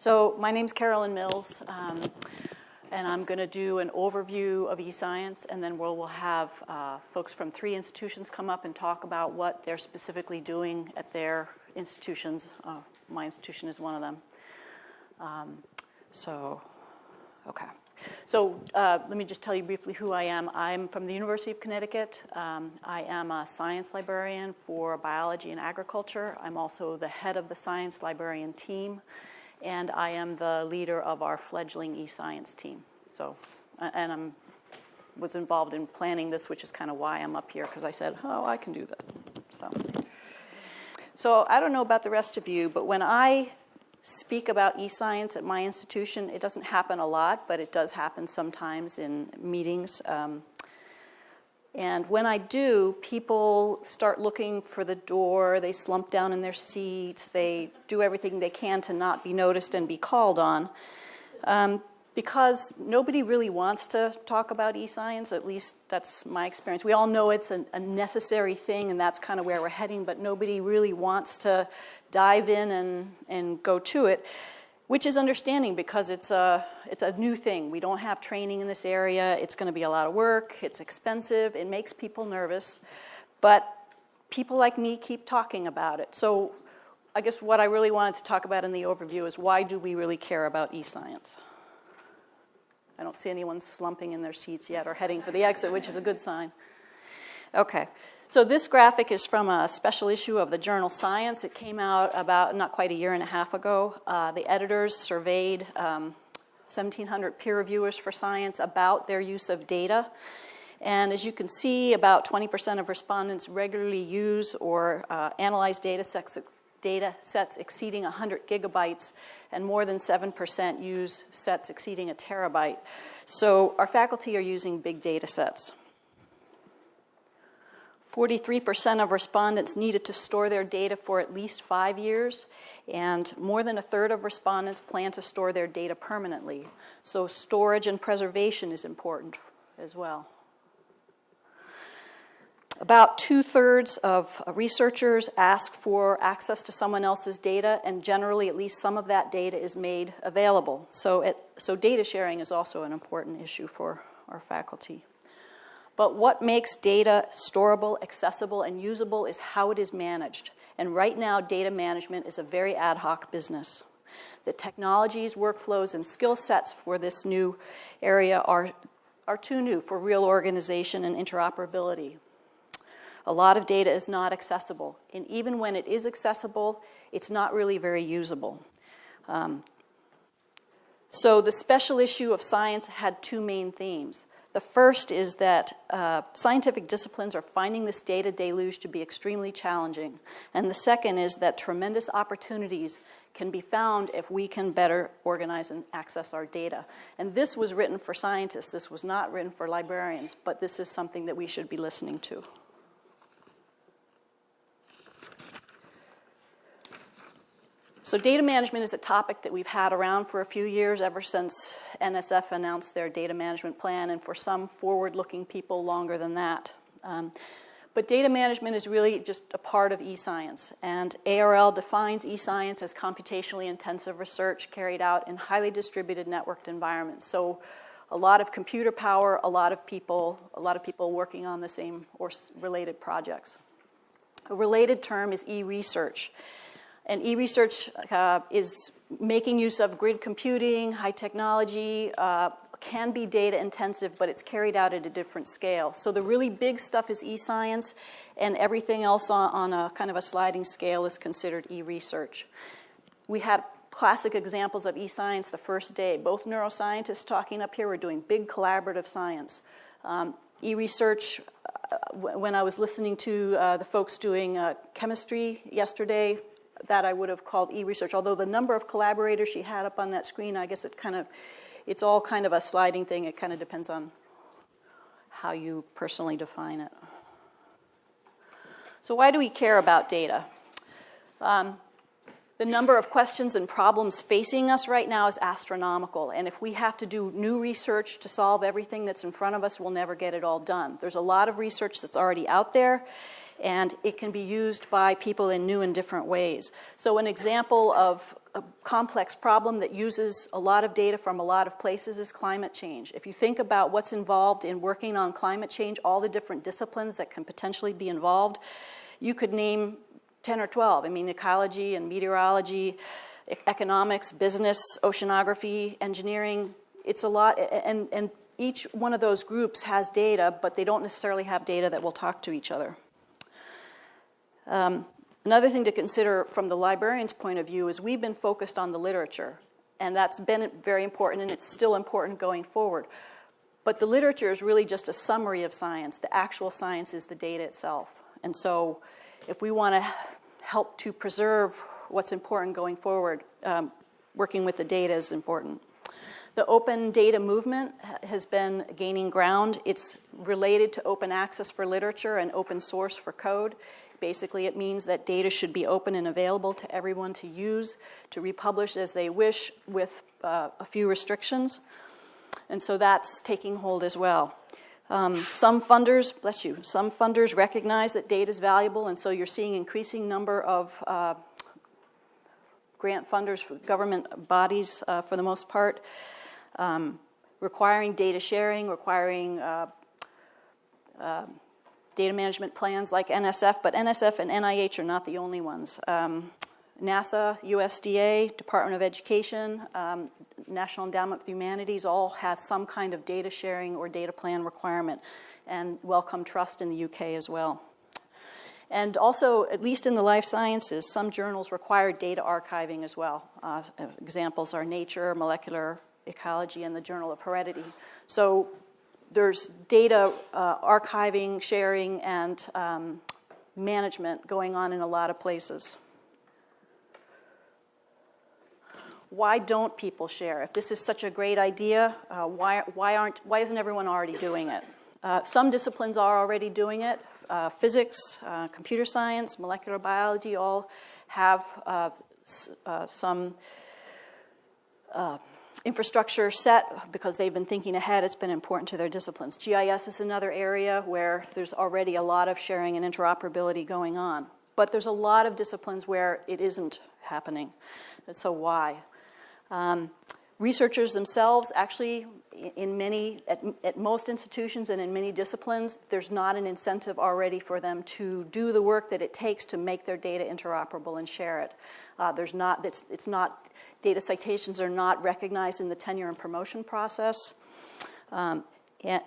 So my name's Carolyn Mills, and I'm going to do an overview of eScience, and then we'll have folks from 3 institutions come up and talk about what they're specifically doing at their institutions. My institution is one of them. Okay. So let me just tell you briefly who I am. I'm from the University of Connecticut. I am a science librarian for biology and agriculture. I'm also the head of the science librarian team, and I am the leader of our fledgling eScience team. So, and I was involved in planning this, which is kind of why I'm up here, because I said, oh, I can do that. So I don't know about the rest of you, but when I speak about eScience at my institution, it doesn't happen a lot, but it does happen sometimes in meetings. And when I do, people start looking for the door, they slump down in their seats, they do everything they can to not be noticed and be called on. Because nobody really wants to talk about eScience, at least that's my experience. We all know it's a necessary thing, and that's kind of where we're heading, but nobody really wants to dive in and go to it, which is understanding because it's a new thing. We don't have training in this area. It's going to be a lot of work. It's expensive. It makes people nervous. But people like me keep talking about it. So I guess what I really wanted to talk about in the overview is why do we really care about eScience? I don't see anyone slumping in their seats yet or heading for the exit, which is a good sign. Okay. So this graphic is from a special issue of the journal Science. It came out about not quite a year and a half ago. The editors surveyed 1,700 peer reviewers for Science about their use of data. And as you can see, about 20% of respondents regularly use or analyze data sets exceeding 100 gigabytes, and more than 7% use sets exceeding a terabyte. So our faculty are using big data sets. 43% of respondents needed to store their data for at least 5 years, and more than a third of respondents plan to store their data permanently. So storage and preservation is important as well. About 2/3 of researchers ask for access to someone else's data, and generally at least some of that data is made available. So data sharing is also an important issue for our faculty. But what makes data storable, accessible, and usable is how it is managed. And right now, data management is a very ad hoc business. The technologies, workflows, and skill sets for this new area are too new for real organization and interoperability. A lot of data is not accessible, and even when it is accessible, it's not really very usable. So the special issue of Science had 2 main themes. The first is that scientific disciplines are finding this data deluge to be extremely challenging. And the second is that tremendous opportunities can be found if we can better organize and access our data. And this was written for scientists. This was not written for librarians, but this is something that we should be listening to. So data management is a topic that we've had around for a few years, ever since NSF announced their data management plan, and for some forward-looking people, longer than that. But data management is really just a part of eScience, and ARL defines eScience as computationally intensive research carried out in highly distributed networked environments. So a lot of computer power, a lot of people working on the same or related projects. A related term is e-research. And e-research is making use of grid computing, high technology, can be data intensive, but it's carried out at a different scale. So the really big stuff is eScience, and everything else on a kind of a sliding scale is considered e-research. We had classic examples of eScience the first day. Both neuroscientists talking up here were doing big collaborative science. E-research, when I was listening to the folks doing chemistry yesterday, that I would have called e-research. Although the number of collaborators she had up on that screen, I guess it's all kind of a sliding thing. It kind of depends on how you personally define it. So why do we care about data? The number of questions and problems facing us right now is astronomical. And if we have to do new research to solve everything that's in front of us, we'll never get it all done. There's a lot of research that's already out there, and it can be used by people in new and different ways. So an example of a complex problem that uses a lot of data from a lot of places is climate change. If you think about what's involved in working on climate change, all the different disciplines that can potentially be involved, you could name 10 or 12. I mean, ecology and meteorology, economics, business, oceanography, engineering, it's a lot, and each one of those groups has data, but they don't necessarily have data that will talk to each other. Another thing to consider from the librarian's point of view is we've been focused on the literature, and that's been very important, and it's still important going forward. But the literature is really just a summary of science. The actual science is the data itself. And so if we want to help to preserve what's important going forward, working with the data is important. The open data movement has been gaining ground. It's related to open access for literature and open source for code. Basically, it means that data should be open and available to everyone to use, to republish as they wish with a few restrictions. And so that's taking hold as well. Some funders, bless you, some funders recognize that data is valuable, and so you're seeing increasing number of grant funders for government bodies, for the most part, requiring data sharing, requiring data management plans like NSF, but NSF and NIH are not the only ones. NASA, USDA, Department of Education, National Endowment for the Humanities all have some kind of data sharing or data plan requirement, and Wellcome Trust in the UK as well. And also, at least in the life sciences, some journals require data archiving as well. Examples are Nature, Molecular Ecology, and the Journal of Heredity. So there's data archiving, sharing, and management going on in a lot of places. Why don't people share? If this is such a great idea, why isn't everyone already doing it? Some disciplines are already doing it. Physics, computer science, molecular biology all have some infrastructure set because they've been thinking ahead. It's been important to their disciplines. GIS is another area where there's already a lot of sharing and interoperability going on. But there's a lot of disciplines where it isn't happening. And so why? Researchers themselves, actually, at most institutions and in many disciplines, there's not an incentive already for them to do the work that it takes to make their data interoperable and share it. Data citations are not recognized in the tenure and promotion process. And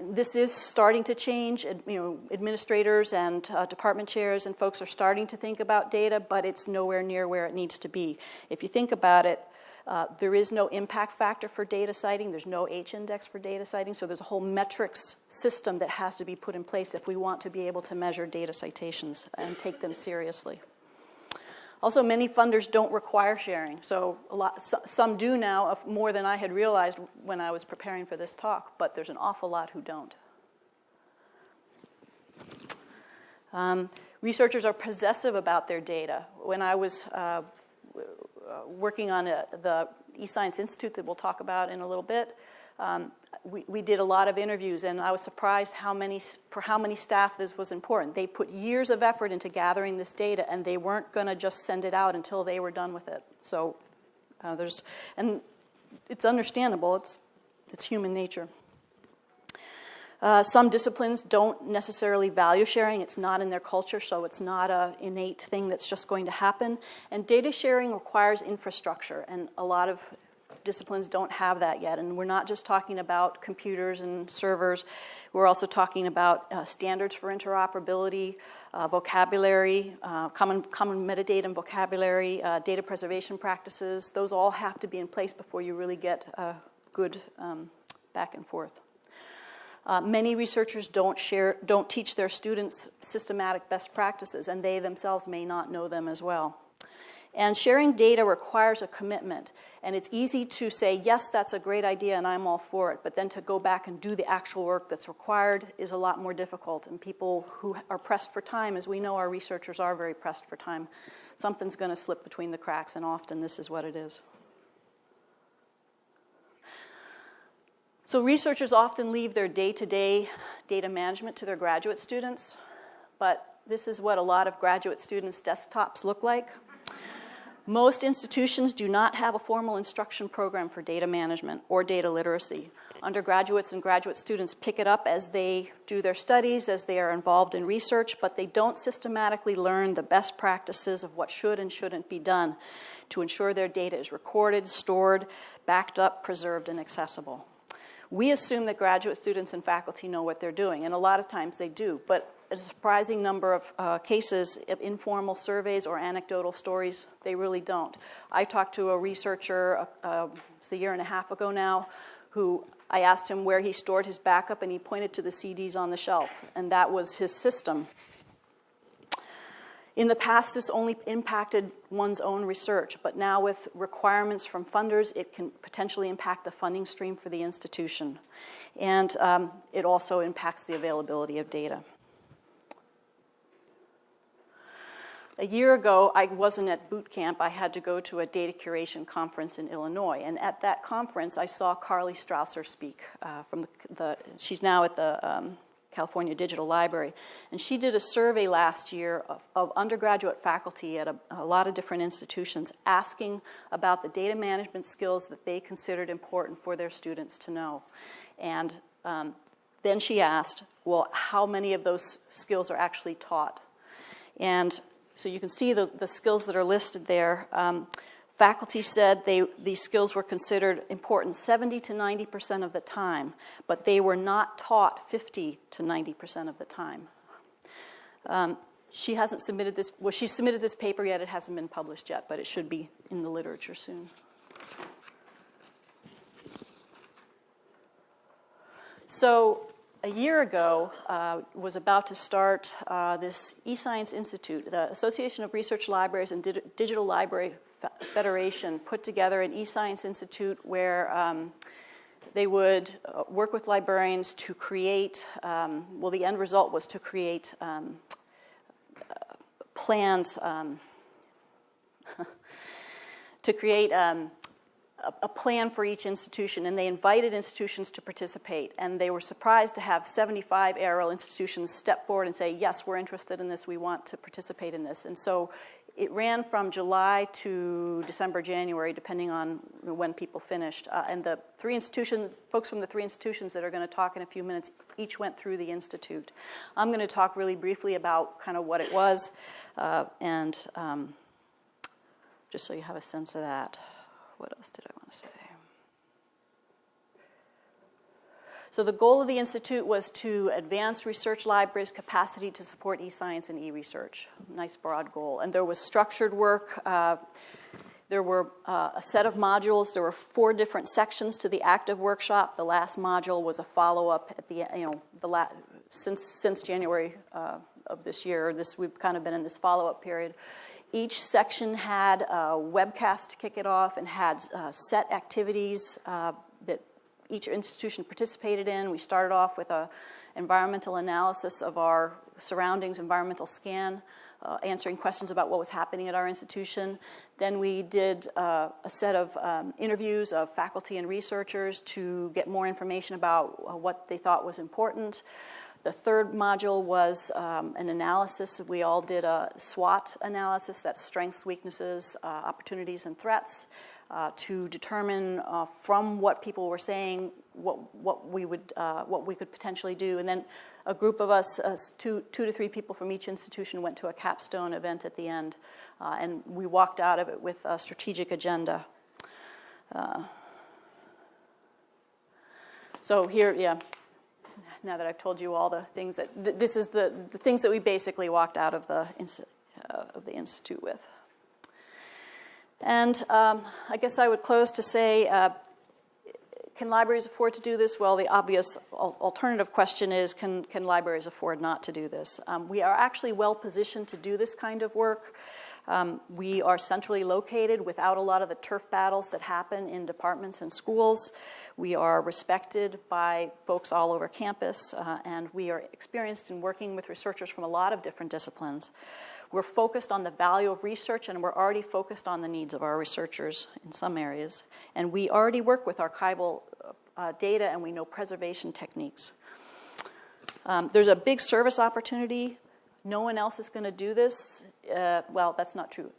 this is starting to change. Administrators and department chairs and folks are starting to think about data, but it's nowhere near where it needs to be. If you think about it, there is no impact factor for data citing. There's no H-index for data citing. So there's a whole metrics system that has to be put in place if we want to be able to measure data citations and take them seriously. Also, many funders don't require sharing. So some do now, more than I had realized when I was preparing for this talk, but there's an awful lot who don't. Researchers are possessive about their data. When I was working on the eScience Institute that we'll talk about in a little bit, we did a lot of interviews, and I was surprised for how many staff this was important. They put years of effort into gathering this data, and they weren't going to just send it out until they were done with it. So and it's understandable. It's human nature. Some disciplines don't necessarily value sharing. It's not in their culture, so it's not an innate thing that's just going to happen. And data sharing requires infrastructure, and a lot of disciplines don't have that yet. And we're not just talking about computers and servers. We're also talking about standards for interoperability, vocabulary, common metadata and vocabulary, data preservation practices. Those all have to be in place before you really get a good back and forth. Many researchers don't teach their students systematic best practices, and they themselves may not know them as well. And sharing data requires a commitment, and it's easy to say, yes, that's a great idea and I'm all for it, but then to go back and do the actual work that's required is a lot more difficult, and people who are pressed for time, as we know our researchers are very pressed for time, something's going to slip between the cracks, and often this is what it is. So researchers often leave their day-to-day data management to their graduate students, but this is what a lot of graduate students' desktops look like. Most institutions do not have a formal instruction program for data management or data literacy. Undergraduates and graduate students pick it up as they do their studies, as they are involved in research, but they don't systematically learn the best practices of what should and shouldn't be done to ensure their data is recorded, stored, backed up, preserved, and accessible. We assume that graduate students and faculty know what they're doing, and a lot of times they do, but a surprising number of cases of informal surveys or anecdotal stories, they really don't. I talked to a researcher, it's a year and a half ago now, who I asked him where he stored his backup, and he pointed to the CDs on the shelf, and that was his system. In the past, this only impacted one's own research, but now with requirements from funders, it can potentially impact the funding stream for the institution. And it also impacts the availability of data. A year ago, I wasn't at boot camp. I had to go to a data curation conference in Illinois. And at that conference, I saw Carly Strausser speak from she's now at the California Digital Library. And she did a survey last year of undergraduate faculty at a lot of different institutions asking about the data management skills that they considered important for their students to know. And then she asked, well, how many of those skills are actually taught? And so you can see the skills that are listed there. Faculty said these skills were considered important 70 to 90% of the time, but they were not taught 50 to 90% of the time. She hasn't submitted this, well, she submitted this paper yet, it hasn't been published yet, but it should be in the literature soon. So a year ago, was about to start this eScience Institute. The Association of Research Libraries and Digital Library Federation put together an eScience Institute where they would work with librarians to create, well, the end result was to create plans, to create a plan for each institution, and they invited institutions to participate, and they were surprised to have 75 ARL institutions step forward and say, yes, we're interested in this, we want to participate in this. And so it ran from July to December, January, depending on when people finished. And the three institutions, folks from the three institutions that are going to talk in a few minutes, each went through the institute. I'm going to talk really briefly about kind of what it was, and just so you have a sense of that. What else did I want to say? So the goal of the Institute was to advance research libraries' capacity to support eScience and e-research. Nice broad goal. And there was structured work. There were a set of modules. There were 4 different sections to the active workshop. The last module was a follow-up at the, since January of this year. We've kind of been in this follow-up period. Each section had a webcast to kick it off and had set activities that each institution participated in. We started off with an environmental analysis of our surroundings, environmental scan, answering questions about what was happening at our institution. Then we did a set of interviews of faculty and researchers to get more information about what they thought was important. The third module was an analysis. We all did a SWOT analysis, that's strengths, weaknesses, opportunities, and threats, to determine from what people were saying what we could potentially do. And then a group of us, two to three people from each institution, went to a Capstone event at the end, and we walked out of it with a strategic agenda. So here, yeah. Now that I've told you all the things that, this is the things that we basically walked out of the Institute with. And I guess I would close to say, can libraries afford to do this? Well, the obvious alternative question is, can libraries afford not to do this? We are actually well positioned to do this kind of work. We are centrally located without a lot of the turf battles that happen in departments and schools. We are respected by folks all over campus, and we are experienced in working with researchers from a lot of different disciplines. We're focused on the value of research, and we're already focused on the needs of our researchers in some areas. And we already work with archival data, and we know preservation techniques. There's a big service opportunity. No one else is going to do this. Well, that's not true.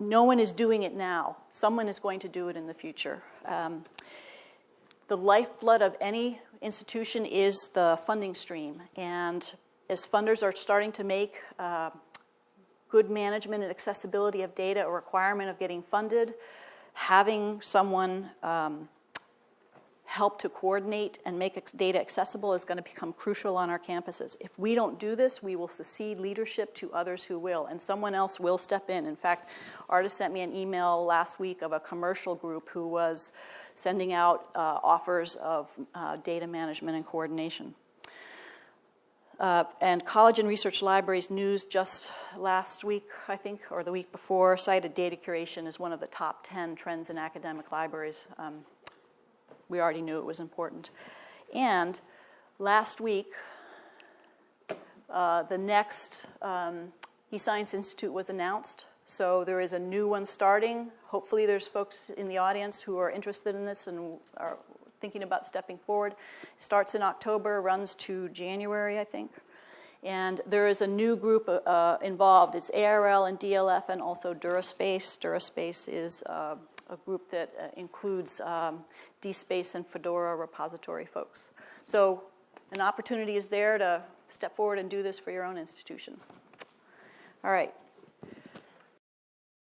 no one is doing it now. Someone is going to do it in the future. The lifeblood of any institution is the funding stream. And as funders are starting to make good management and accessibility of data a requirement of getting funded, having someone help to coordinate and make data accessible is going to become crucial on our campuses. If we don't do this, we will cede leadership to others who will, and someone else will step in. In fact, Artis sent me an email last week of a commercial group who was sending out offers of data management and coordination. And College and Research Libraries News just last week, I think, or the week before, cited data curation as one of the top 10 trends in academic libraries. We already knew it was important. And last week, the next eScience Institute was announced. So there is a new one starting. Hopefully there's folks in the audience who are interested in this and are thinking about stepping forward. It starts in October, runs to January, I think. And there is a new group involved. It's ARL and DLF and also DuraSpace. DuraSpace is a group that includes DSpace and Fedora repository folks. So an opportunity is there to step forward and do this for your own institution. All right.